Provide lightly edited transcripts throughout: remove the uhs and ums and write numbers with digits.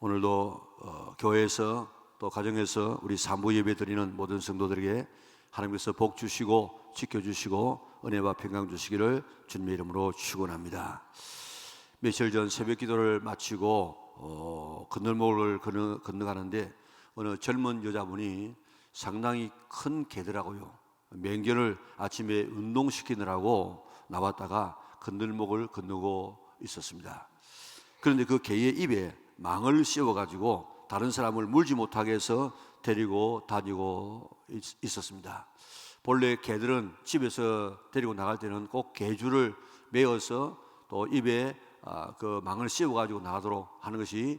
오늘도 교회에서 또 가정에서 우리 산부 예배 드리는 모든 성도들에게 하나님께서 복 주시고 지켜주시고 은혜와 평강 주시기를 주님의 이름으로 축원합니다. 며칠 전 새벽 기도를 마치고 건널목을 건너가는데 어느 젊은 여자분이 상당히 큰 개더라고요. 맹견을 아침에 운동시키느라고 나왔다가 건널목을 건너고 있었습니다. 그런데 그 개의 입에 망을 씌워가지고 다른 사람을 물지 못하게 해서 데리고 다니고 있었습니다. 본래 개들은 집에서 데리고 나갈 때는 꼭 개줄을 메어서 또 입에 그 망을 씌워가지고 나가도록 하는 것이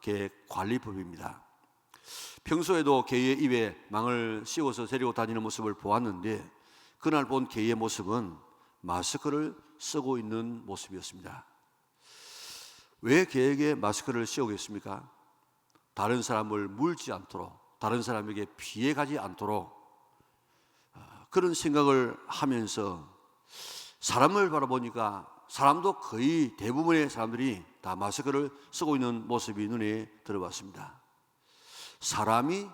개 관리법입니다. 평소에도 개의 입에 망을 씌워서 데리고 다니는 모습을 보았는데 그날 본 개의 모습은 마스크를 쓰고 있는 모습이었습니다. 왜 개에게 마스크를 씌우겠습니까? 다른 사람을 물지 않도록, 다른 사람에게 피해가지 않도록 그런 생각을 하면서 사람을 바라보니까 사람도 거의 대부분의 사람들이 다 마스크를 쓰고 있는 모습이 눈에 들어왔습니다. 사람이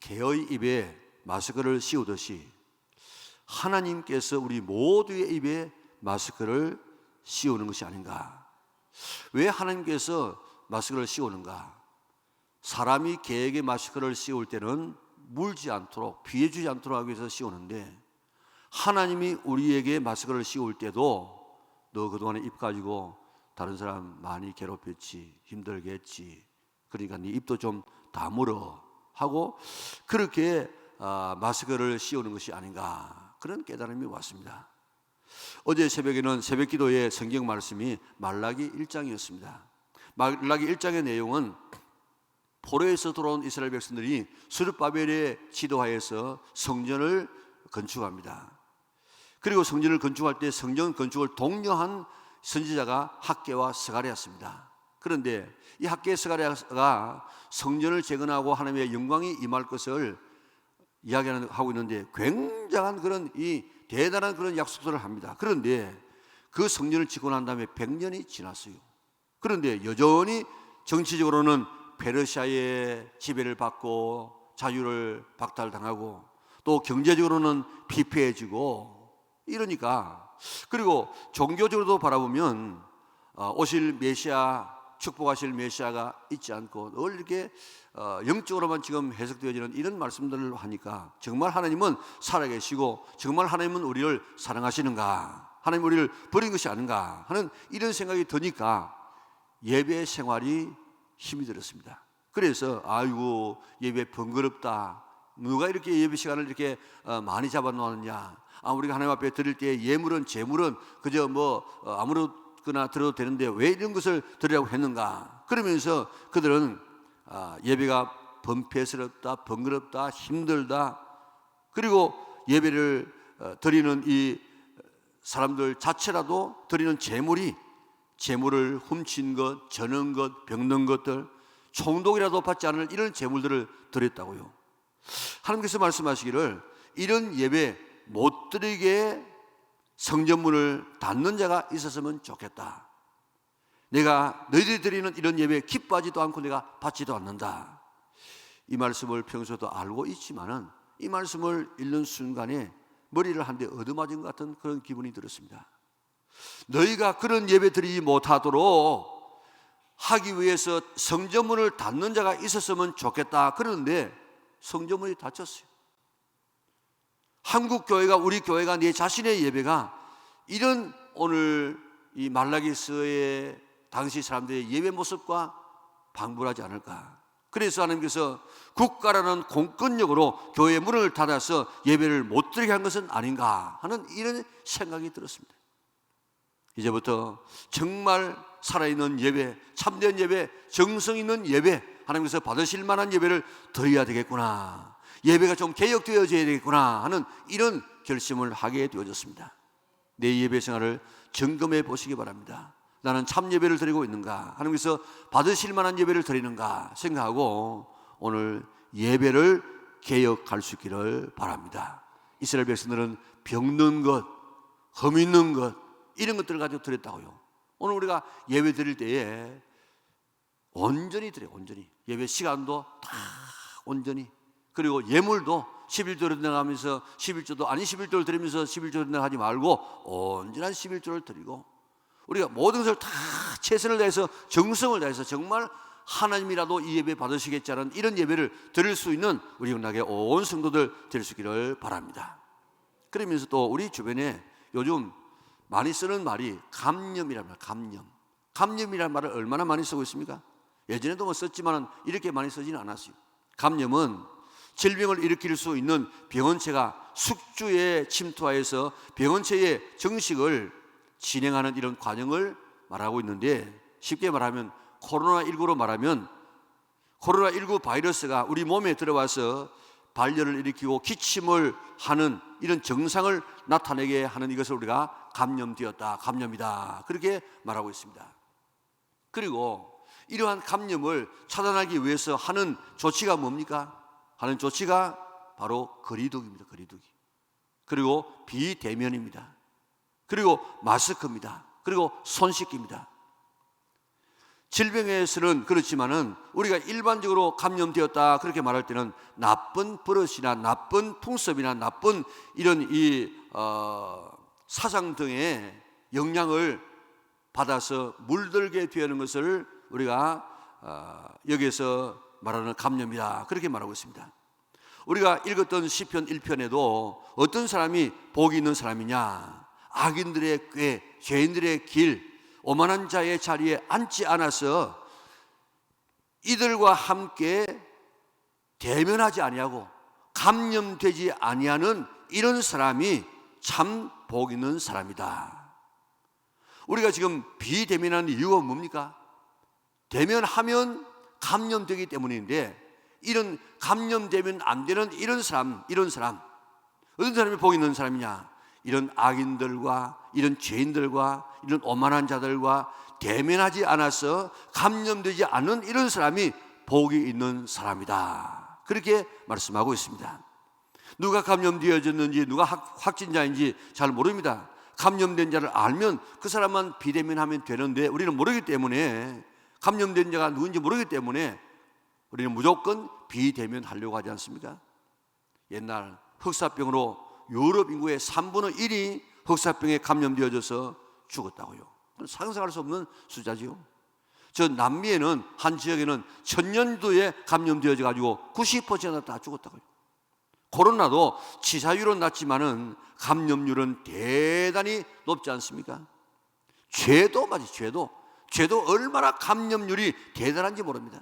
개의 입에 마스크를 씌우듯이 하나님께서 우리 모두의 입에 마스크를 씌우는 것이 아닌가. 왜 하나님께서 마스크를 씌우는가? 사람이 개에게 마스크를 씌울 때는 물지 않도록, 피해주지 않도록 하기 위해서 씌우는데 하나님이 우리에게 마스크를 씌울 때도 너 그동안에 입 가지고 다른 사람 많이 괴롭혔지, 힘들게 했지, 그러니까 네 입도 좀 다물어 하고 그렇게 마스크를 씌우는 것이 아닌가, 그런 깨달음이 왔습니다. 어제 새벽에는 새벽 기도의 성경 말씀이 말라기 1장이었습니다. 말라기 1장의 내용은 포로에서 돌아온 이스라엘 백성들이 스룹바벨의 지도하에서 성전을 건축합니다. 그리고 성전을 건축할 때 성전 건축을 독려한 선지자가 학개와 스가랴였습니다. 그런데 이 학개 스가랴가 성전을 재건하고 하나님의 영광이 임할 것을 이야기하고 있는데 굉장한 그런 대단한 그런 약속들을 합니다. 그런데 그 성전을 짓고 난 다음에 100년이 지났어요. 그런데 여전히 정치적으로는 페르시아의 지배를 받고 자유를 박탈당하고 또 경제적으로는 피폐해지고 이러니까, 그리고 종교적으로도 바라보면 오실 메시아, 축복하실 메시아가 있지 않고 늘 이렇게 영적으로만 지금 해석되어지는 이런 말씀들을 하니까 정말 하나님은 살아계시고 정말 하나님은 우리를 사랑하시는가, 하나님 우리를 버린 것이 아닌가 하는 이런 생각이 드니까 예배 생활이 힘이 들었습니다. 그래서 아이고 예배 번거롭다, 누가 이렇게 예배 시간을 이렇게 많이 잡아놓았느냐, 우리가 하나님 앞에 드릴 때 예물은 제물은 그저 아무렇거나 드려도 되는데 왜 이런 것을 드리라고 했는가, 그러면서 그들은 예배가 번폐스럽다, 번거롭다, 힘들다, 그리고 예배를 드리는 이 사람들 자체라도 드리는 재물을 훔친 것, 저는 것, 병든 것들, 총독이라도 받지 않을 이런 재물들을 드렸다고요. 하나님께서 말씀하시기를 이런 예배 못 드리게 성전문을 닫는 자가 있었으면 좋겠다. 내가 너희들이 드리는 이런 예배에 기뻐하지도 않고 내가 받지도 않는다. 이 말씀을 평소에도 알고 있지만은 이 말씀을 읽는 순간에 머리를 한 대 얻어맞은 것 같은 그런 기분이 들었습니다. 너희가 그런 예배 드리지 못하도록 하기 위해서 성전문을 닫는 자가 있었으면 좋겠다. 그런데 성전문이 닫혔어요. 한국 교회가, 우리 교회가, 내 자신의 예배가 이런 오늘 이 말라기서의 당시 사람들의 예배 모습과 방불하지 않을까. 그래서 하나님께서 국가라는 공권력으로 교회 문을 닫아서 예배를 못 드리게 한 것은 아닌가 하는 이런 생각이 들었습니다. 이제부터 정말 살아있는 예배, 참된 예배, 정성 있는 예배, 하나님께서 받으실 만한 예배를 드려야 되겠구나, 예배가 좀 개혁되어져야 되겠구나 하는 이런 결심을 하게 되어졌습니다. 내 예배 생활을 점검해 보시기 바랍니다. 나는 참 예배를 드리고 있는가, 하나님께서 받으실 만한 예배를 드리는가 생각하고 오늘 예배를 개혁할 수 있기를 바랍니다. 이스라엘 백성들은 병든 것, 흠 있는 것, 이런 것들을 가지고 드렸다고요. 오늘 우리가 예배 드릴 때에 온전히 드려요. 온전히. 예배 시간도 다 온전히. 그리고 예물도 11조를 나가면서 11조도 아닌 11조를 드리면서 11조를 하지 말고 온전한 11조를 드리고, 우리가 모든 것을 다 최선을 다해서 정성을 다해서 정말 하나님이라도 이 예배 받으시겠지 않은 이런 예배를 드릴 수 있는 우리 영락의 온 성도들 될 수 있기를 바랍니다. 그러면서 또 우리 주변에 요즘 많이 쓰는 말이 감염이란 말, 감염이란 말을 얼마나 많이 쓰고 있습니까? 예전에도 뭐 썼지만 이렇게 많이 쓰지는 않았어요. 감염은 질병을 일으킬 수 있는 병원체가 숙주에 침투하여서 병원체의 정식을 진행하는 이런 과정을 말하고 있는데, 쉽게 말하면 코로나19로 말하면 코로나19 바이러스가 우리 몸에 들어와서 발열을 일으키고 기침을 하는 이런 증상을 나타내게 하는 이것을 우리가 감염되었다, 감염이다, 그렇게 말하고 있습니다. 그리고 이러한 감염을 차단하기 위해서 하는 조치가 뭡니까? 하는 조치가 바로 거리두기입니다. 거리두기. 그리고 비대면입니다. 그리고 마스크입니다. 그리고 손 씻기입니다. 질병에서는 그렇지만은 우리가 일반적으로 감염되었다 그렇게 말할 때는 나쁜 버릇이나 나쁜 풍습이나 나쁜 이런 사상 등의 영향을 받아서 물들게 되는 것을 우리가 여기에서 말하는 감염이다 그렇게 말하고 있습니다. 우리가 읽었던 시편 1편에도 어떤 사람이 복이 있는 사람이냐, 악인들의 꾀, 죄인들의 길, 오만한 자의 자리에 앉지 않아서 이들과 함께 대면하지 아니하고 감염되지 아니하는 이런 사람이 참 복 있는 사람이다. 우리가 지금 비대면하는 이유가 뭡니까? 대면하면 감염되기 때문인데, 이런 감염되면 안 되는 이런 사람 어떤 사람이 복 있는 사람이냐? 이런 악인들과 이런 죄인들과 이런 오만한 자들과 대면하지 않아서 감염되지 않는 이런 사람이 복이 있는 사람이다 그렇게 말씀하고 있습니다. 누가 감염되어졌는지 누가 확진자인지 잘 모릅니다. 감염된 자를 알면 그 사람만 비대면하면 되는데 우리는 모르기 때문에, 감염된 자가 누군지 모르기 때문에 우리는 무조건 비대면하려고 하지 않습니까? 옛날 흑사병으로 유럽 인구의 3분의 1이 흑사병에 감염되어져서 죽었다고요. 상상할 수 없는 숫자지요. 저 남미에는 한 지역에는 천년도에 감염되어져 가지고 90%가 다 죽었다고요. 코로나도 치사율은 낮지만은 감염률은 대단히 높지 않습니까? 죄도 얼마나 감염률이 대단한지 모릅니다.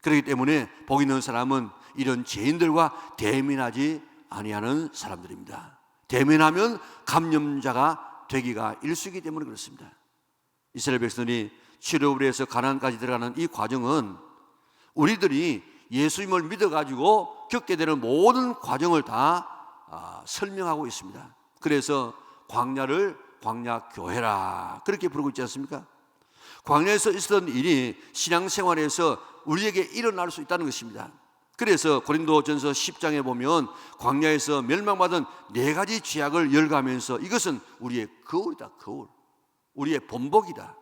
그렇기 때문에 복 있는 사람은 이런 죄인들과 대면하지 아니하는 사람들입니다. 대면하면 감염자가 되기가 일쑤이기 때문에 그렇습니다. 이스라엘 백성들이 출애굽에서 가나안까지 들어가는 이 과정은 우리들이 예수님을 믿어가지고 겪게 되는 모든 과정을 다 설명하고 있습니다. 그래서 광야를 광야교회라 그렇게 부르고 있지 않습니까? 광야에서 있었던 일이 신앙생활에서 우리에게 일어날 수 있다는 것입니다. 그래서 고린도전서 10장에 보면 광야에서 멸망받은 4가지 죄악을 열거하면서 이것은 우리의 거울이다, 거울. 우리의 본보기다.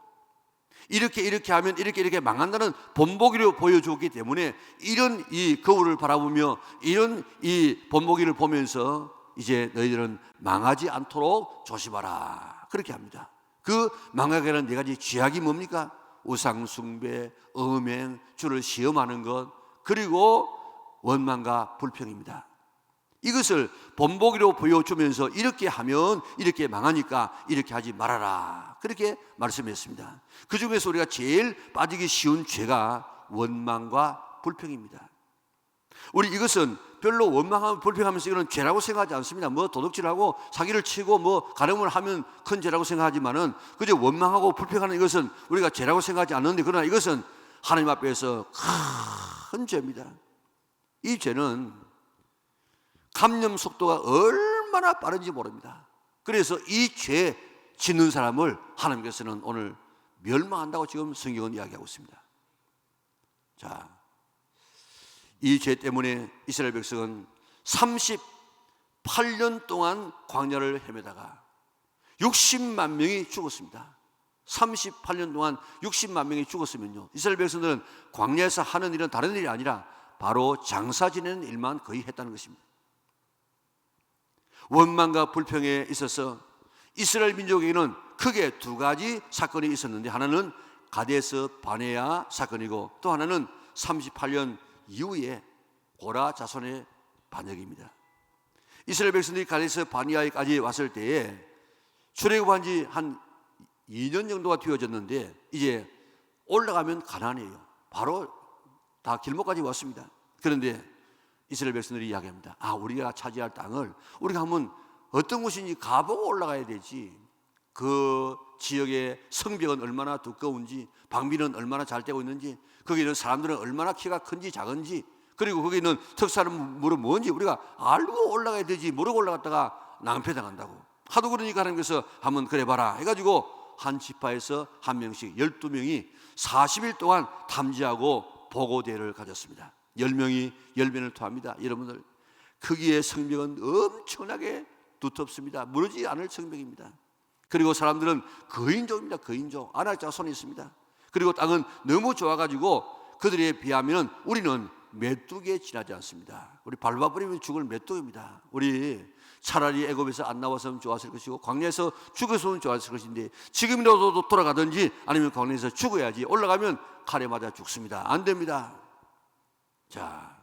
이렇게 하면 이렇게 망한다는 본보기로 보여주었기 때문에 이런 이 거울을 바라보며 이런 이 본보기를 보면서 이제 너희들은 망하지 않도록 조심하라 그렇게 합니다. 그 망하게 하는 4가지 죄악이 뭡니까? 우상숭배, 음행, 주를 시험하는 것, 그리고 원망과 불평입니다. 이것을 본보기로 보여주면서 이렇게 하면 이렇게 망하니까 이렇게 하지 말아라 그렇게 말씀했습니다. 그 중에서 우리가 제일 빠지기 쉬운 죄가 원망과 불평입니다. 우리 이것은 별로 원망하고 불평하면서 이건 죄라고 생각하지 않습니다. 뭐 도둑질하고 사기를 치고 뭐 가늠을 하면 큰 죄라고 생각하지만은 그저 원망하고 불평하는 이것은 우리가 죄라고 생각하지 않는데, 그러나 이것은 하나님 앞에서 큰 죄입니다. 이 죄는 감염 속도가 얼마나 빠른지 모릅니다. 그래서 이 죄 짓는 사람을 하나님께서는 오늘 멸망한다고 지금 성경은 이야기하고 있습니다. 자, 이 죄 때문에 이스라엘 백성은 38년 동안 광야를 헤매다가 60만 명이 죽었습니다. 38년 동안 60만 명이 죽었으면요, 이스라엘 백성들은 광야에서 하는 일은 다른 일이 아니라 바로 장사 지내는 일만 거의 했다는 것입니다. 원망과 불평에 있어서 이스라엘 민족에게는 크게 두 가지 사건이 있었는데, 하나는 가데스 바네아 사건이고 또 하나는 38년 이후에 고라 자손의 반역입니다. 이스라엘 백성들이 가데스 바네아에까지 왔을 때에 출애굽한 지 한 2년 정도가 되어졌는데, 이제 올라가면 가나안이에요. 바로 다 길목까지 왔습니다. 그런데 이스라엘 백성들이 이야기합니다. 우리가 차지할 땅을 우리가 한번 어떤 곳인지 가보고 올라가야 되지. 그 지역의 성벽은 얼마나 두꺼운지, 방비는 얼마나 잘 되고 있는지, 거기 있는 사람들은 얼마나 키가 큰지 작은지, 그리고 거기 있는 특산물은 뭔지 우리가 알고 올라가야 되지, 모르고 올라갔다가 낭패당한다고. 하도 그러니까 하나님께서 한번 그래봐라 해가지고 한 지파에서 한 명씩 12명이 40일 동안 탐지하고 보고대회를 가졌습니다. 10명이 열변을 토합니다. 여러분들, 거기에 성벽은 엄청나게 두텁습니다. 무너지지 않을 성벽입니다. 그리고 사람들은 거인족입니다. 거인족. 아낙 자손이 있습니다. 그리고 땅은 너무 좋아가지고 그들에 비하면 우리는 메뚜기에 지나지 않습니다. 우리 밟아버리면 죽을 메뚜기입니다. 우리 차라리 애굽에서 안 나왔으면 좋았을 것이고 광야에서 죽었으면 좋았을 것인데, 지금이라도 돌아가든지 아니면 광야에서 죽어야지, 올라가면 칼에 맞아 죽습니다. 안 됩니다. 자,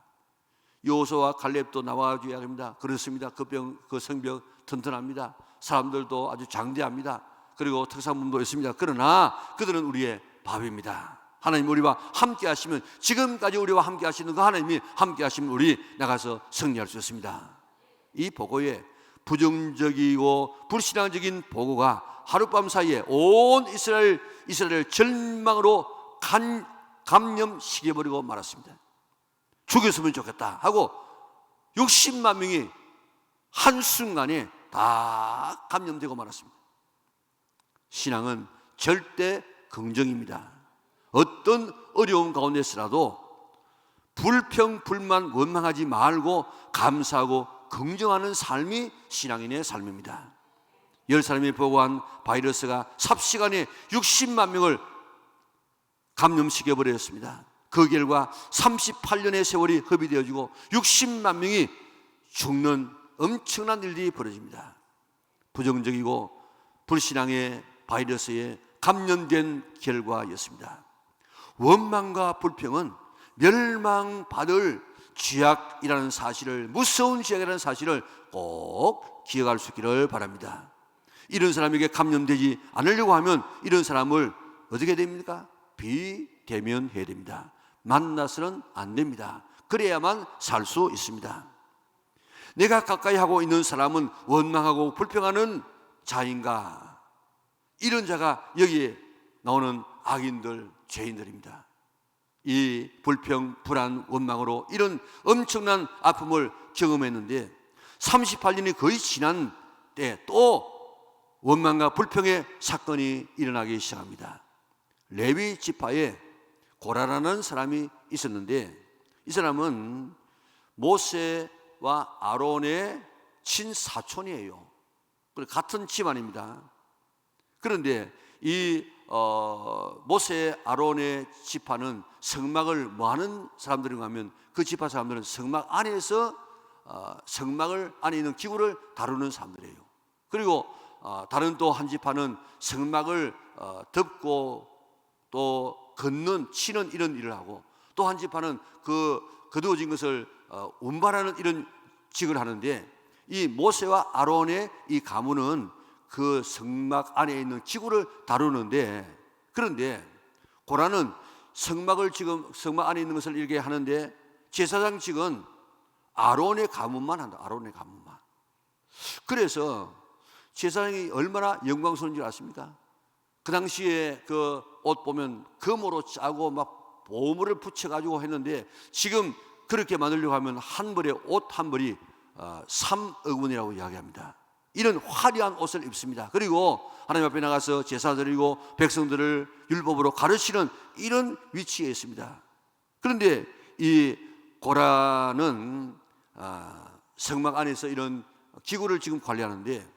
여호수아와 갈렙도 나와가지고 이야기합니다. 그렇습니다. 그 성벽 튼튼합니다. 사람들도 아주 장대합니다. 그리고 특산물도 있습니다. 그러나 그들은 우리의 밥입니다. 하나님 우리와 함께 하시면, 지금까지 우리와 함께 하시는 그 하나님이 함께 하시면 우리 나가서 승리할 수 있습니다. 이 보고에 부정적이고 불신앙적인 보고가 하룻밤 사이에 온 이스라엘을 절망으로 감염시켜버리고 말았습니다. 죽였으면 좋겠다 하고 60만 명이 한순간에 다 감염되고 말았습니다. 신앙은 절대 긍정입니다. 어떤 어려움 가운데서라도 불평, 불만, 원망하지 말고 감사하고 긍정하는 삶이 신앙인의 삶입니다. 10사람이 보고한 바이러스가 삽시간에 60만 명을 감염시켜버렸습니다. 그 결과 38년의 세월이 허비되어지고 60만 명이 죽는 엄청난 일들이 벌어집니다. 부정적이고 불신앙의 바이러스에 감염된 결과였습니다. 원망과 불평은 멸망받을 죄악이라는 사실을, 무서운 죄악이라는 사실을 꼭 기억할 수 있기를 바랍니다. 이런 사람에게 감염되지 않으려고 하면 이런 사람을 어떻게 됩니까? 비대면해야 됩니다. 만나서는 안 됩니다. 그래야만 살 수 있습니다. 내가 가까이 하고 있는 사람은 원망하고 불평하는 자인가? 이런 자가 여기에 나오는 악인들, 죄인들입니다. 이 불평, 불안, 원망으로 이런 엄청난 아픔을 경험했는데 38년이 거의 지난 때 또 원망과 불평의 사건이 일어나기 시작합니다. 레위 지파에 고라라는 사람이 있었는데, 이 사람은 모세와 아론의 친사촌이에요. 같은 집안입니다. 그런데 이 모세 아론의 지파는 성막을 뭐하는 사람들인가 하면, 그 지파 사람들은 성막 안에서 성막을 안에 있는 기구를 다루는 사람들이에요. 그리고 다른 또 한 지파는 성막을 덮고 또 걷는, 치는 이런 일을 하고, 또 한 지파는 그 거두어진 것을 운반하는 이런 직을 하는데, 이 모세와 아론의 이 가문은 그 성막 안에 있는 기구를 다루는데, 그런데 고라는 지금 성막 안에 있는 것을 이렇게 하는데 제사장직은 아론의 가문만 한다. 아론의 가문만. 그래서 제사장이 얼마나 영광스러운 줄 아십니까? 그 당시에 그 옷 보면 금으로 짜고 막 보물을 붙여가지고 했는데, 지금 그렇게 만들려고 하면 한 벌에 옷 한 벌이 3억 원이라고 이야기합니다. 이런 화려한 옷을 입습니다. 그리고 하나님 앞에 나가서 제사 드리고 백성들을 율법으로 가르치는 이런 위치에 있습니다. 그런데 이 고라는 성막 안에서 이런 기구를 지금 관리하는데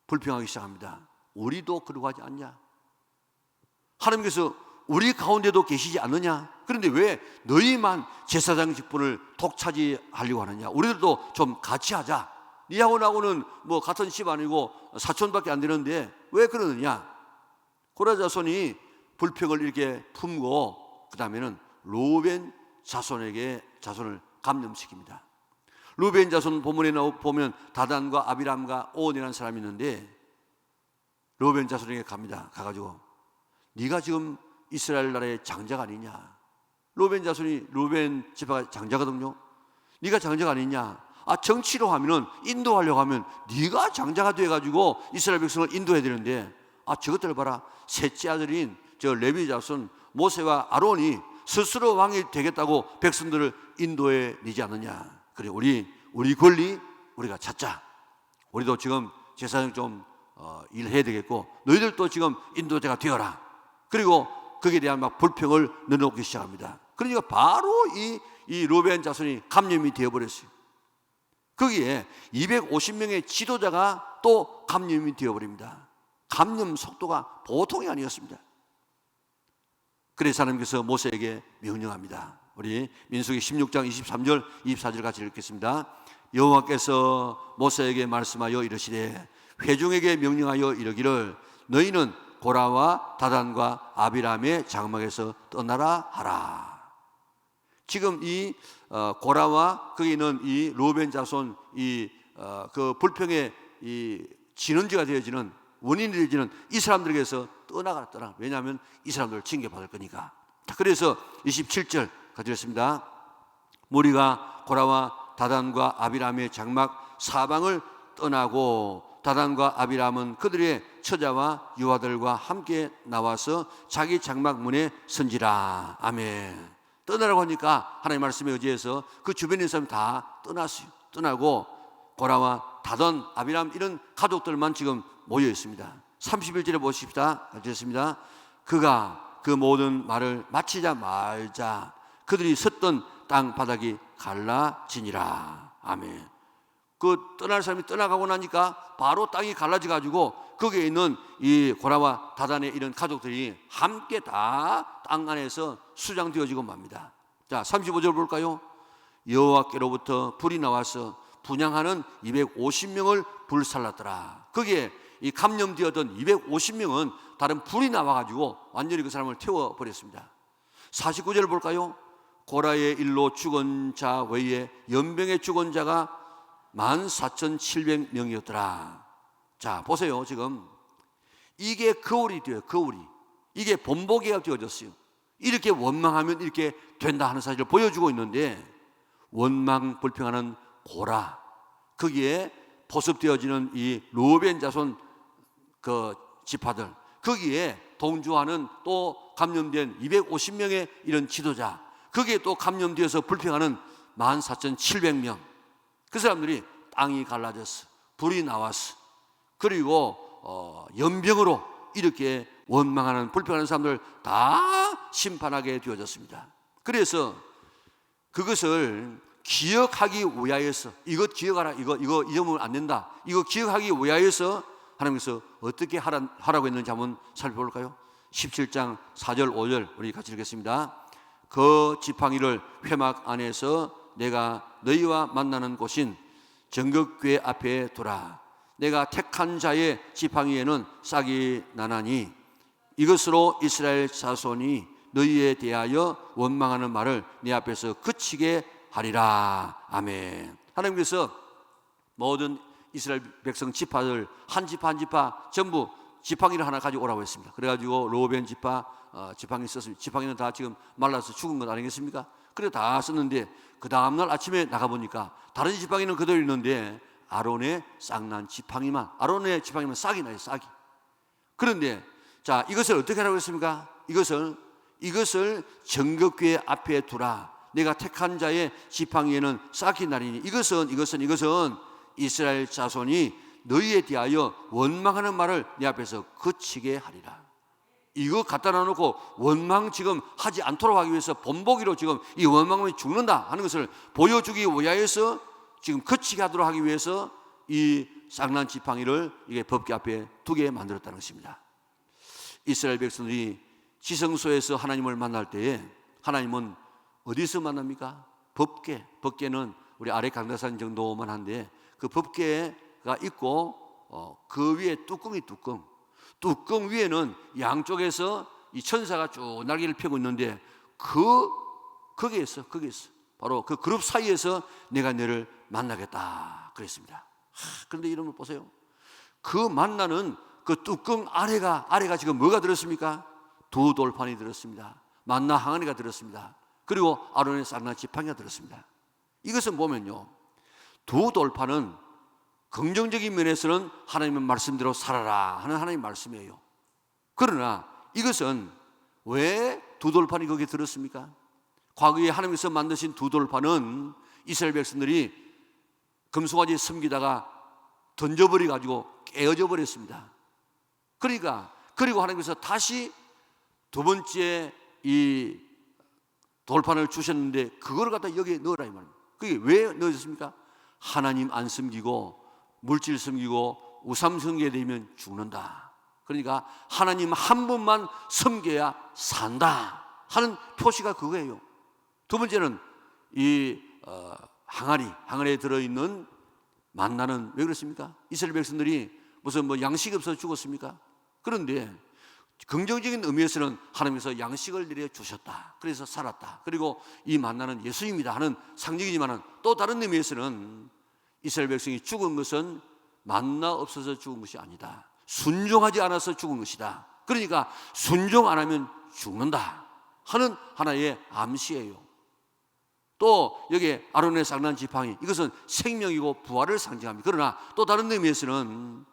불평하기 시작합니다. 우리도 그러고 하지 않냐? 하나님께서 우리 가운데도 계시지 않느냐? 그런데 왜 너희만 제사장 직분을 독차지하려고 하느냐? 우리들도 좀 같이 하자. 니하고 나하고는 뭐 같은 집안이고 사촌밖에 안 되는데 왜 그러느냐? 고라 자손이 불평을 이렇게 품고 그 다음에는 루벤 자손을 감염시킵니다. 루벤 자손 본문에 보면 다단과 아비람과 오온이라는 사람이 있는데 루벤 자손에게 갑니다. 가가지고 네가 지금 이스라엘 나라의 장자가 아니냐? 루벤 지파가 장자거든요. 네가 장자가 아니냐? 정치로 하면은 인도하려고 하면 네가 장자가 돼가지고 이스라엘 백성을 인도해야 되는데 저것들 봐라. 셋째 아들인 저 레위 자손 모세와 아론이 스스로 왕이 되겠다고 백성들을 인도해 내지 않느냐? 그래 우리 권리 우리가 찾자. 우리도 지금 제사장 좀 일해야 되겠고 너희들도 지금 인도자가 되어라. 그리고 거기에 대한 막 불평을 내놓기 시작합니다. 그러니까 바로 이 루벤 자손이 감염이 되어버렸어요. 거기에 250명의 지도자가 또 감염이 되어버립니다. 감염 속도가 보통이 아니었습니다. 그래서 하나님께서 모세에게 명령합니다. 우리 민수기 16장 23절 24절 같이 읽겠습니다. 여호와께서 모세에게 말씀하여 이르시되 회중에게 명령하여 이르기를 너희는 고라와 다단과 아비람의 장막에서 떠나라 하라. 지금 이 고라와 거기 있는 이 루벤 자손 그 불평의 이 진원지가 되어지는 원인이 되어지는 이 사람들에게서 떠나가라. 왜냐하면 이 사람들을 징계받을 거니까. 그래서 27절 가지겠습니다. 무리가 고라와 다단과 아비람의 장막 사방을 떠나고 다단과 아비람은 그들의 처자와 유아들과 함께 나와서 자기 장막 문에 선지라. 아멘. 떠나라고 하니까 하나님 말씀에 의지해서 그 주변에 있는 사람이 다 떠났어요. 떠나고 고라와 다단, 아비람 이런 가족들만 지금 모여 있습니다. 31절에 보십시다. 가지겠습니다. 그가 그 모든 말을 마치자 말자 그들이 섰던 땅 바닥이 갈라지니라. 아멘. 그 떠날 사람이 떠나가고 나니까 바로 땅이 갈라져 가지고 거기에 있는 이 고라와 다단의 이런 가족들이 함께 다 땅 안에서 수장되어지고 맙니다. 자, 35절 볼까요? 여호와께로부터 불이 나와서 분향하는 250명을 불살랐더라. 거기에 이 감염되었던 250명은 다른 불이 나와가지고 완전히 그 사람을 태워버렸습니다. 49절을 볼까요? 고라의 일로 죽은 자 외에 연병에 죽은 자가 14,700명이었더라. 자, 보세요. 지금 이게 거울이 돼요. 거울이. 이게 본보기가 되어졌어요. 이렇게 원망하면 이렇게 된다 하는 사실을 보여주고 있는데 원망 불평하는 고라, 거기에 포섭되어지는 이 루벤 자손 그 지파들, 거기에 동조하는 또 감염된 250명의 이런 지도자, 거기에 또 감염되어서 불평하는 14,700명. 그 사람들이 땅이 갈라졌어. 불이 나왔어. 그리고 연병으로 이렇게 원망하는 불평하는 사람들 다 심판하게 되어졌습니다. 그래서 그것을 기억하기 위하여서 이것 기억하라. 이거 잊으면 안 된다. 이거 기억하기 위하여서 하나님께서 어떻게 하라고 했는지 한번 살펴볼까요? 17장 4절 5절 우리 같이 읽겠습니다. 그 지팡이를 회막 안에서 내가 너희와 만나는 곳인 정극궤 앞에 두라. 내가 택한 자의 지팡이에는 싹이 나나니 이것으로 이스라엘 자손이 너희에 대하여 원망하는 말을 네 앞에서 그치게 하리라. 아멘. 하나님께서 모든 이스라엘 백성 지파들 한 지파 한 지파 전부 지팡이를 하나 가지고 오라고 했습니다. 그래가지고 로벤 지파 지팡이 썼습니다. 지팡이는 다 지금 말라서 죽은 것 아니겠습니까? 그래 다 썼는데 그 다음날 아침에 나가보니까 다른 지팡이는 그대로 있는데 아론의 싹난 지팡이만, 아론의 지팡이만 싹이 나요. 싹이. 그런데 자, 이것을 어떻게 하라고 했습니까? 이것을 정극궤 앞에 두라. 내가 택한 자의 지팡이에는 싹이 나리니 이것은 이스라엘 자손이 너희에 대하여 원망하는 말을 네 앞에서 그치게 하리라. 이거 갖다 놔놓고 원망 지금 하지 않도록 하기 위해서 본보기로 지금 이 원망이 죽는다 하는 것을 보여주기 위하여서 지금 그치게 하도록 하기 위해서 이 싹난 지팡이를 이게 법궤 앞에 두게 만들었다는 것입니다. 이스라엘 백성들이 지성소에서 하나님을 만날 때에 하나님은 어디서 만납니까? 법궤는 우리 아래 강대산 정도만 한데 그 법궤가 있고 그 위에 뚜껑 위에는 양쪽에서 이 천사가 쭉 날개를 펴고 있는데 거기에 있어. 바로 그 그룹 사이에서 내가 너를 만나겠다 그랬습니다. 그런데 이런 거 보세요. 그 만나는 그 뚜껑 아래가 지금 뭐가 들었습니까? 두 돌판이 들었습니다. 만나 항아리가 들었습니다. 그리고 아론의 쌍난 지팡이가 들었습니다. 이것은 보면요, 두 돌판은 긍정적인 면에서는 하나님의 말씀대로 살아라 하는 하나님의 말씀이에요. 그러나 이것은 왜 두 돌판이 거기에 들었습니까? 과거에 하나님께서 만드신 두 돌판은 이스라엘 백성들이 금송아지 섬기다가 던져버려 가지고 깨어져 버렸습니다. 그리고 하나님께서 다시 두 번째 이 돌판을 주셨는데 그걸 갖다 여기에 넣으라 이 말입니다. 그게 왜 넣으셨습니까? 하나님 안 섬기고 물질 섬기고 우상 섬기게 되면 죽는다. 그러니까 하나님 한 분만 섬겨야 산다 하는 표시가 그거예요. 두 번째는 이 항아리에 들어있는 만나는 왜 그렇습니까? 이스라엘 백성들이 무슨 뭐 양식이 없어서 죽었습니까? 그런데 긍정적인 의미에서는 하나님께서 양식을 내려주셨다. 그래서 살았다. 그리고 이 만나는 예수입니다 하는 상징이지만 또 다른 의미에서는 이스라엘 백성이 죽은 것은 만나 없어서 죽은 것이 아니다. 순종하지 않아서 죽은 것이다. 그러니까 순종 안 하면 죽는다 하는 하나의 암시예요. 또 여기에 아론의 쌍난 지팡이, 이것은 생명이고 부활을 상징합니다. 그러나 또 다른 의미에서는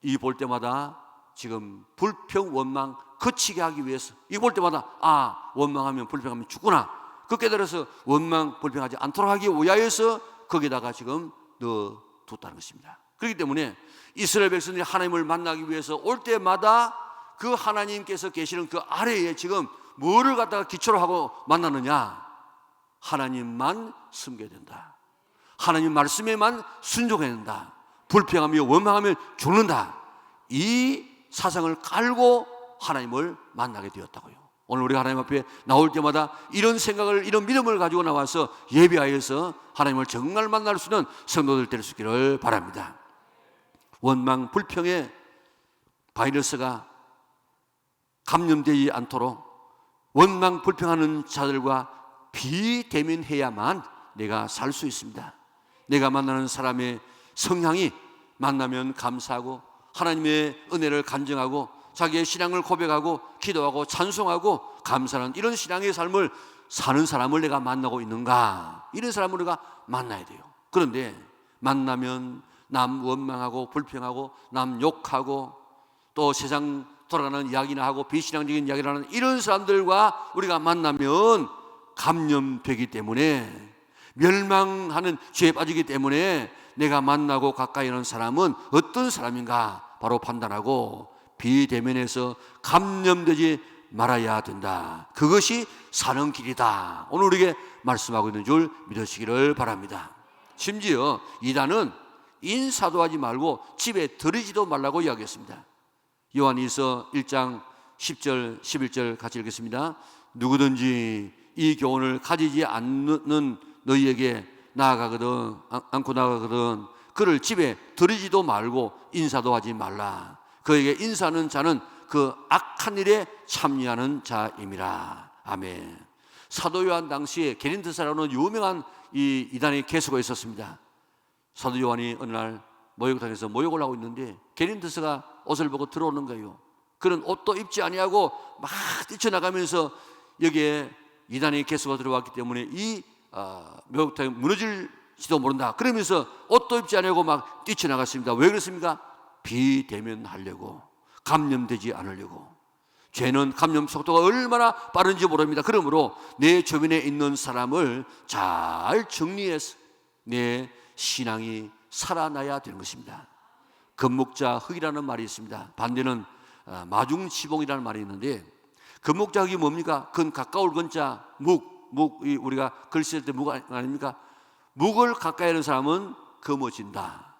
이 볼 때마다 지금 불평 원망 그치게 하기 위해서 이 볼 때마다 원망하면 불평하면 죽구나 그 깨달아서 원망 불평하지 않도록 하기 위하여서 거기다가 지금 넣어뒀다는 것입니다. 그렇기 때문에 이스라엘 백성들이 하나님을 만나기 위해서 올 때마다 그 하나님께서 계시는 그 아래에 지금 뭐를 갖다가 기초로 하고 만나느냐? 하나님만 섬겨야 된다. 하나님 말씀에만 순종해야 된다. 불평하며 원망하며 죽는다. 이 사상을 깔고 하나님을 만나게 되었다고요. 오늘 우리가 하나님 앞에 나올 때마다 이런 생각을, 이런 믿음을 가지고 나와서 예배하여서 하나님을 정말 만날 수 있는 성도들 될 수 있기를 바랍니다. 원망, 불평의 바이러스가 감염되지 않도록 원망, 불평하는 자들과 비대면해야만 내가 살 수 있습니다. 내가 만나는 사람의 성향이 만나면 감사하고 하나님의 은혜를 간증하고 자기의 신앙을 고백하고 기도하고 찬송하고 감사하는 이런 신앙의 삶을 사는 사람을 내가 만나고 있는가? 이런 사람을 우리가 만나야 돼요. 그런데 만나면 남 원망하고 불평하고 남 욕하고 또 세상 돌아가는 이야기나 하고 비신앙적인 이야기를 하는 이런 사람들과 우리가 만나면 감염되기 때문에 멸망하는 죄에 빠지기 때문에 내가 만나고 가까이 하는 사람은 어떤 사람인가 바로 판단하고 비대면에서 감염되지 말아야 된다. 그것이 사는 길이다. 오늘 우리에게 말씀하고 있는 줄 믿으시기를 바랍니다. 심지어 이단은 인사도 하지 말고 집에 들이지도 말라고 이야기했습니다. 요한일서 1장 10절 11절 같이 읽겠습니다. 누구든지 이 교훈을 가지지 않는 너희에게 않고 나가거든 그를 집에 들이지도 말고 인사도 하지 말라. 그에게 인사하는 자는 그 악한 일에 참여하는 자임이라. 아멘. 사도 요한 당시에 게린토사라는 유명한 이 이단의 개수가 있었습니다. 사도 요한이 어느 날 목욕탕에서 목욕을 하고 있는데 게린토사가 옷을 보고 들어오는 거예요. 그런 옷도 입지 아니하고 막 뛰쳐나가면서 여기에 이단의 개수가 들어왔기 때문에 이 목욕탕이 무너질지도 모른다. 그러면서 옷도 입지 아니하고 막 뛰쳐나갔습니다. 왜 그렇습니까? 비대면하려고, 감염되지 않으려고. 죄는 감염 속도가 얼마나 빠른지 모릅니다. 그러므로 내 주변에 있는 사람을 잘 정리해서 내 신앙이 살아나야 되는 것입니다. 금목자 흙이라는 말이 있습니다. 반대는 마중지봉이라는 말이 있는데 금목자 흙이 뭡니까? 근 가까울 근자 묵, 우리가 글 쓸 때 묵 아닙니까? 묵을 가까이 하는 사람은 검어진다.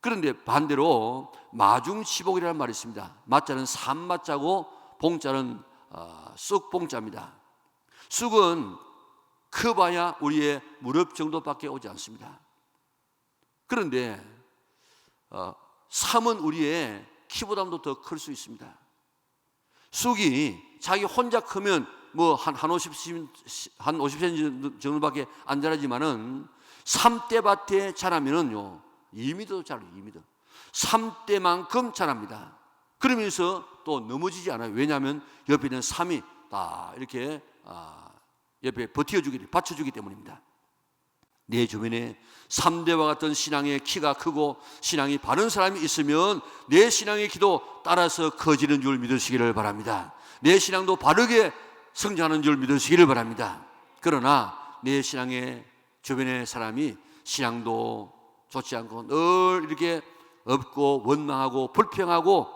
그런데 반대로 마중지복이라는 말이 있습니다. 마자는 산마자고 봉자는 쑥봉자입니다. 쑥은 커봐야 우리의 무릎 정도밖에 오지 않습니다. 그런데 삼은 우리의 키보다도 더 클 수 있습니다. 쑥이 자기 혼자 크면 뭐 한 50cm 정도밖에 안 자라지만은 3대밭에 자라면은요 2m도 자라요. 2m. 3대만큼 자랍니다. 그러면서 또 넘어지지 않아요. 왜냐하면 옆에 있는 삼이 다 이렇게 옆에 받쳐주기 때문입니다. 내 주변에 3대와 같은 신앙의 키가 크고 신앙이 바른 사람이 있으면 내 신앙의 키도 따라서 커지는 줄 믿으시기를 바랍니다. 내 신앙도 바르게 성장하는 줄 믿으시기를 바랍니다. 그러나 내 신앙의 주변의 사람이 신앙도 좋지 않고 늘 이렇게 없고 원망하고 불평하고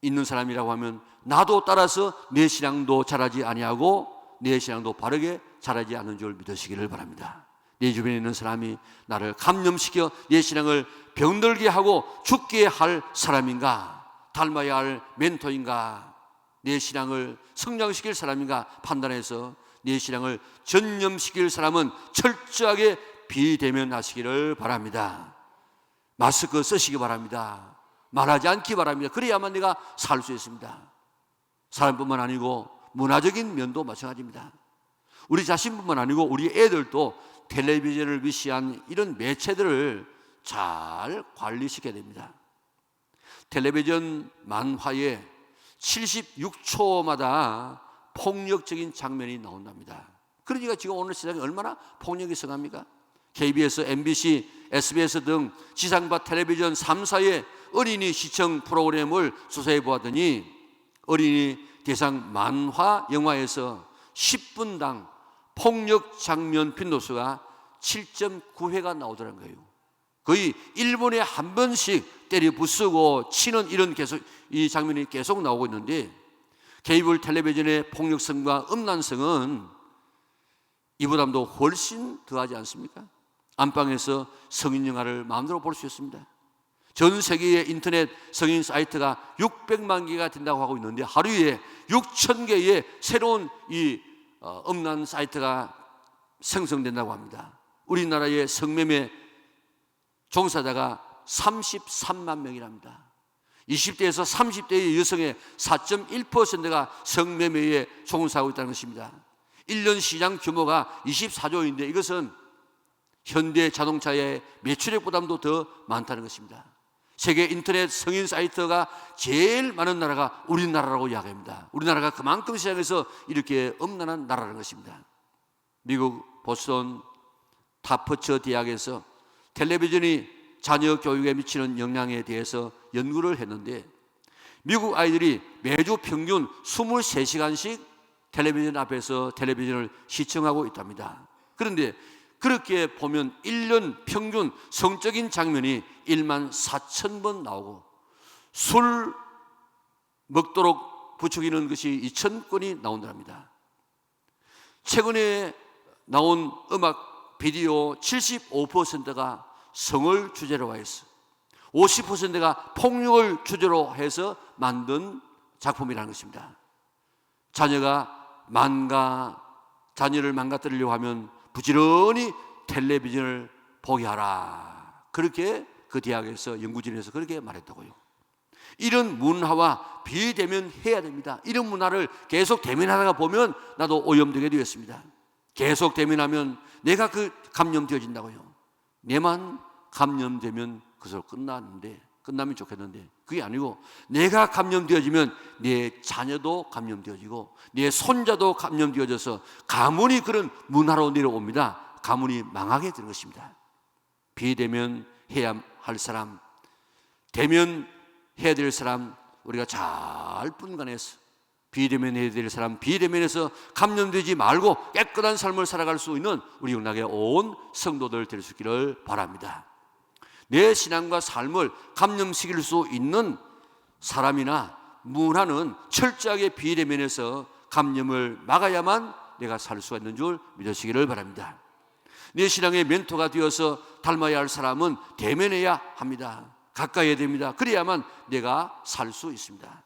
있는 사람이라고 하면 나도 따라서 내 신앙도 자라지 아니하고 내 신앙도 바르게 자라지 않는 줄 믿으시기를 바랍니다. 내 주변에 있는 사람이 나를 감염시켜 내 신앙을 병들게 하고 죽게 할 사람인가, 닮아야 할 멘토인가, 내 신앙을 성장시킬 사람인가 판단해서 내 신앙을 전념시킬 사람은 철저하게 비대면하시기를 바랍니다. 마스크 쓰시기 바랍니다. 말하지 않기 바랍니다. 그래야만 내가 살 수 있습니다. 사람뿐만 아니고 문화적인 면도 마찬가지입니다. 우리 자신뿐만 아니고 우리 애들도 텔레비전을 위시한 이런 매체들을 잘 관리시켜야 됩니다. 텔레비전 만화에 76초마다 폭력적인 장면이 나온답니다. 그러니까 지금 오늘 세상에 얼마나 폭력이 성합니까? KBS, MBC, SBS 등 지상파 텔레비전 3사의 어린이 시청 프로그램을 조사해 보았더니 어린이 대상 만화 영화에서 10분당 폭력 장면 빈도수가 7.9회가 나오더라는 거예요. 거의 1분에 한 번씩 때려 부수고 치는 이 장면이 계속 나오고 있는데 케이블 텔레비전의 폭력성과 음란성은 이보다도 훨씬 더하지 않습니까? 안방에서 성인 영화를 마음대로 볼 수 있습니다. 전 세계의 인터넷 성인 사이트가 600만 개가 된다고 하고 있는데 하루에 6천 개의 새로운 음란 사이트가 생성된다고 합니다. 우리나라의 성매매 종사자가 33만 명이랍니다. 20대에서 30대의 여성의 4.1%가 성매매에 종사하고 있다는 것입니다. 1년 시장 규모가 24조인데 이것은 현대 자동차의 매출액보다도 더 많다는 것입니다. 세계 인터넷 성인 사이트가 제일 많은 나라가 우리나라라고 이야기합니다. 우리나라가 그만큼 시장에서 이렇게 엄난한 나라라는 것입니다. 미국 보스턴 타퍼처 대학에서 텔레비전이 자녀 교육에 미치는 영향에 대해서 연구를 했는데 미국 아이들이 매주 평균 23시간씩 텔레비전 앞에서 텔레비전을 시청하고 있답니다. 그런데 그렇게 보면 1년 평균 성적인 장면이 1만 4천 번 나오고 술 먹도록 부추기는 것이 2,000건이 나온답니다. 최근에 나온 음악 비디오 75%가 성을 주제로 해서 50%가 폭력을 주제로 해서 만든 작품이라는 것입니다. 자녀를 망가뜨리려고 하면 부지런히 텔레비전을 보게 하라. 그렇게 그 대학에서 연구진에서 그렇게 말했다고요. 이런 문화와 비대면해야 됩니다. 이런 문화를 계속 대면하다가 보면 나도 오염되게 되었습니다. 계속 대면하면 내가 감염되어진다고요. 내만 감염되면 그것으로 끝나면 좋겠는데 그게 아니고 내가 감염되어지면 내 자녀도 감염되어지고 내 손자도 감염되어져서 가문이 그런 문화로 내려옵니다. 가문이 망하게 되는 것입니다. 비대면해야 할 사람, 대면해야 될 사람 우리가 잘 분간해서 비대면해야 될 사람 비대면해서 감염되지 말고 깨끗한 삶을 살아갈 수 있는 우리 영락의 온 성도들 될 수 있기를 바랍니다. 내 신앙과 삶을 감염시킬 수 있는 사람이나 문화는 철저하게 비대면해서 감염을 막아야만 내가 살 수가 있는 줄 믿으시기를 바랍니다. 내 신앙의 멘토가 되어서 닮아야 할 사람은 대면해야 합니다. 가까이 해야 됩니다. 그래야만 내가 살 수 있습니다.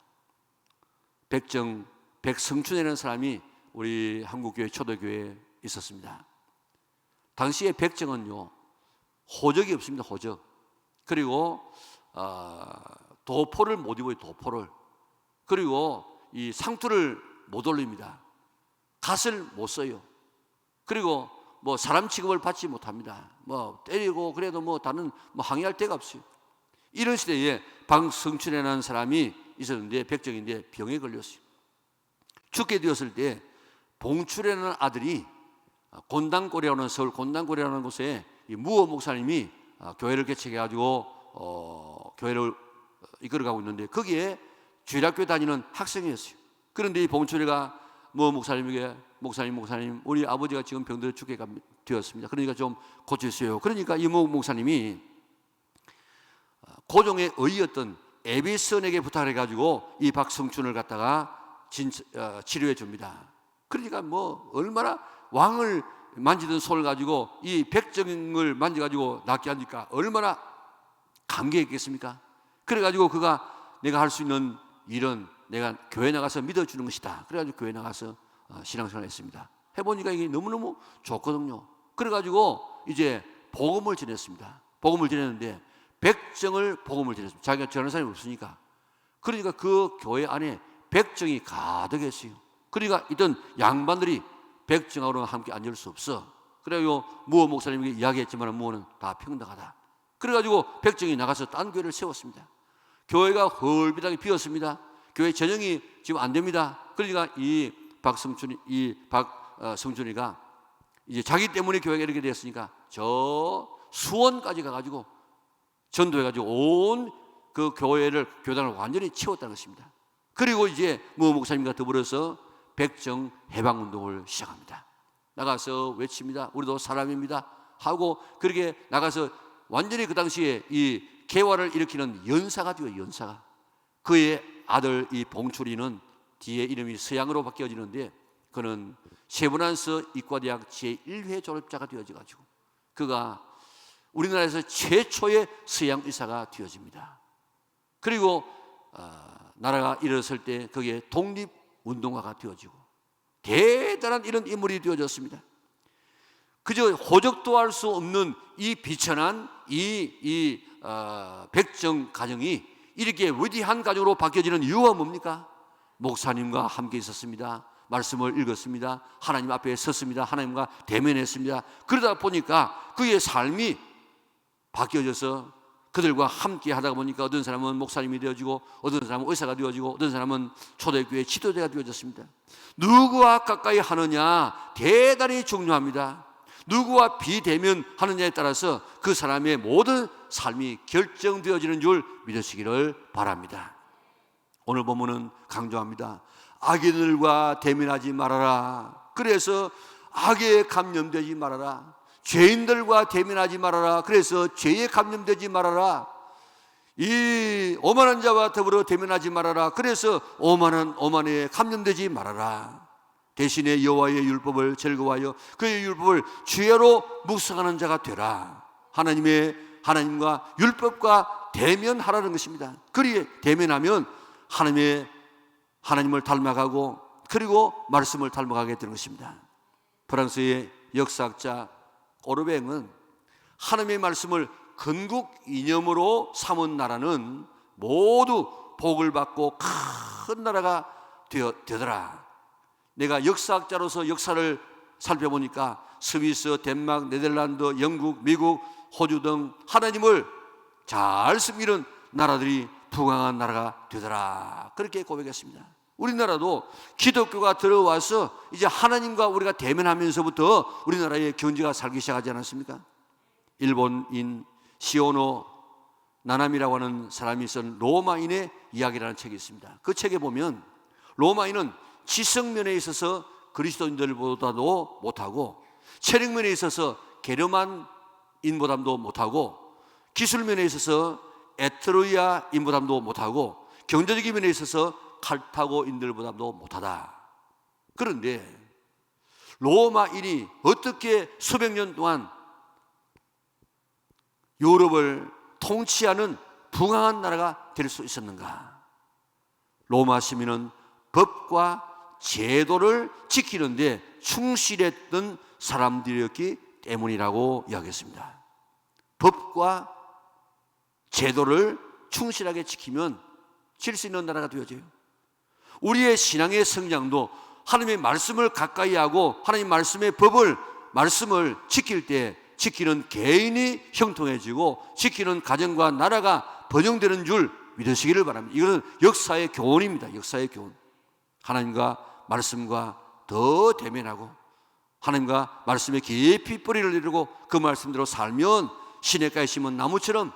백성춘이라는 사람이 우리 한국교회 초대교회에 있었습니다. 당시에 백정은요, 호적이 없습니다. 호적. 그리고 도포를 못 입어요. 도포를. 그리고 이 상투를 못 올립니다. 갓을 못 써요. 그리고 뭐 사람 취급을 받지 못합니다. 뭐 때리고 그래도 뭐 다른 뭐 항의할 데가 없어요. 이런 시대에 박성춘이라는 사람이 있었는데, 백정인데 병에 걸렸어요. 죽게 되었을 때 봉출이라는 아들이 곤당골이라는, 서울 곤당골이라는 곳에 이 무어 목사님이 교회를 개척해가지고 교회를 이끌어가고 있는데, 거기에 주일학교 다니는 학생이었어요. 그런데 이 봉출이가 무어 목사님에게 목사님 우리 아버지가 지금 병들어 죽게 되었습니다. 그러니까 좀 고쳐주세요. 그러니까 이 무어 목사님이 고종의 의였던 에비슨에게 부탁을 해가지고 이 박성춘을 갖다가 치료해 줍니다. 그러니까 뭐 얼마나, 왕을 만지던 손을 가지고 이 백정을 만져가지고 낫게 하니까 얼마나 감개했겠습니까? 그래가지고 그가 내가 할 수 있는 일은 내가 교회 나가서 믿어주는 것이다. 그래가지고 교회 나가서 신앙생활을 했습니다. 해보니까 이게 너무너무 좋거든요. 그래가지고 이제 복음을 전했습니다. 복음을 전했는데 백정을 복음을 전했습니다. 자기가 전하는 사람이 없으니까. 그러니까 그 교회 안에 백정이 가득했어요. 그러니까 있던 양반들이 백정하고는 함께 앉을 수 없어. 그래가지고 무어 목사님에게 이야기했지만 무어는 다 평등하다. 그래가지고 백정이 나가서 딴 교회를 세웠습니다. 교회가 헐비하게 비었습니다. 교회 전형이 지금 안 됩니다. 그러니까 이 박성준이가 이제 자기 때문에 교회가 이렇게 됐으니까 저 수원까지 가가지고 전도해가지고 온 그 교단을 완전히 채웠다는 것입니다. 그리고 이제 무어 목사님과 더불어서 백정 해방운동을 시작합니다. 나가서 외칩니다. 우리도 사람입니다 하고, 그렇게 나가서 완전히 그 당시에 이 개화를 일으키는 연사가 되어요. 연사가. 그의 아들 이 봉출이는 뒤에 이름이 서양으로 바뀌어지는데, 그는 세브란스 이과대학 제1회 졸업자가 되어져가지고 그가 우리나라에서 최초의 서양 의사가 되어집니다. 그리고 나라가 일어섰을 때 그게 독립운동가가 되어지고 대단한 이런 인물이 되어졌습니다. 그저 호적도 할 수 없는 이 비천한 이 백정 가정이 이렇게 위대한 가정으로 바뀌어지는 이유가 뭡니까? 목사님과 함께 있었습니다. 말씀을 읽었습니다. 하나님 앞에 섰습니다. 하나님과 대면했습니다. 그러다 보니까 그의 삶이 바뀌어져서 그들과 함께 하다 보니까 어떤 사람은 목사님이 되어지고, 어떤 사람은 의사가 되어지고, 어떤 사람은 초대교회 지도자가 되어졌습니다. 누구와 가까이 하느냐 대단히 중요합니다. 누구와 비대면 하느냐에 따라서 그 사람의 모든 삶이 결정되어지는 줄 믿으시기를 바랍니다. 오늘 본문은 강조합니다. 악인들과 대면하지 말아라. 그래서 악에 감염되지 말아라. 죄인들과 대면하지 말아라. 그래서 죄에 감염되지 말아라. 이 오만한 자와 더불어 대면하지 말아라. 그래서 오만에 감염되지 말아라. 대신에 여호와의 율법을 즐거워하여 그의 율법을 주야로 묵상하는 자가 되라. 하나님과 율법과 대면하라는 것입니다. 그리에 대면하면 하나님을 닮아가고, 그리고 말씀을 닮아가게 되는 것입니다. 프랑스의 역사학자 오르뱅은 하나님의 말씀을 건국 이념으로 삼은 나라는 모두 복을 받고 큰 나라가 되더라. 내가 역사학자로서 역사를 살펴보니까 스위스, 덴마크, 네덜란드, 영국, 미국, 호주 등 하나님을 잘 섬기는 나라들이 부강한 나라가 되더라. 그렇게 고백했습니다. 우리나라도 기독교가 들어와서 이제 하나님과 우리가 대면하면서부터 우리나라의 경제가 살기 시작하지 않았습니까? 일본인 시오노 나나미라고 하는 사람이 쓴 로마인의 이야기라는 책이 있습니다. 그 책에 보면 로마인은 지성면에 있어서 그리스도인들보다도 못하고, 체력면에 있어서 게르만인보다도 못하고, 기술면에 있어서 에트루리아인보다도 못하고, 경제적인 면에 있어서 칼타고인들보다도 못하다. 그런데 로마인이 어떻게 수백 년 동안 유럽을 통치하는 부강한 나라가 될 수 있었는가? 로마 시민은 법과 제도를 지키는데 충실했던 사람들이었기 때문이라고 이야기했습니다. 법과 제도를 충실하게 지키면 질 수 있는 나라가 되어져요. 우리의 신앙의 성장도 하나님의 말씀을 가까이 하고 하나님 말씀의 말씀을 지킬 때 지키는 개인이 형통해지고 지키는 가정과 나라가 번영되는 줄 믿으시기를 바랍니다. 이거는 역사의 교훈입니다. 역사의 교훈. 하나님과 말씀과 더 대면하고 하나님과 말씀에 깊이 뿌리를 내리고 그 말씀대로 살면 시냇가에 심은 나무처럼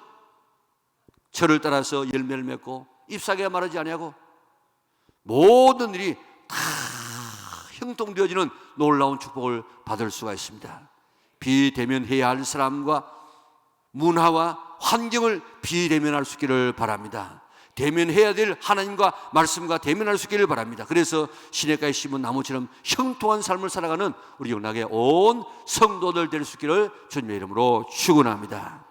철을 따라서 열매를 맺고 잎사귀가 마르지 아니하고 모든 일이 다 형통되어지는 놀라운 축복을 받을 수가 있습니다. 비대면해야 할 사람과 문화와 환경을 비대면할 수 있기를 바랍니다. 대면해야 될 하나님과 말씀과 대면할 수 있기를 바랍니다. 그래서 시냇가에 심은 나무처럼 형통한 삶을 살아가는 우리 영락의 온 성도들 될 수 있기를 주님의 이름으로 축원합니다.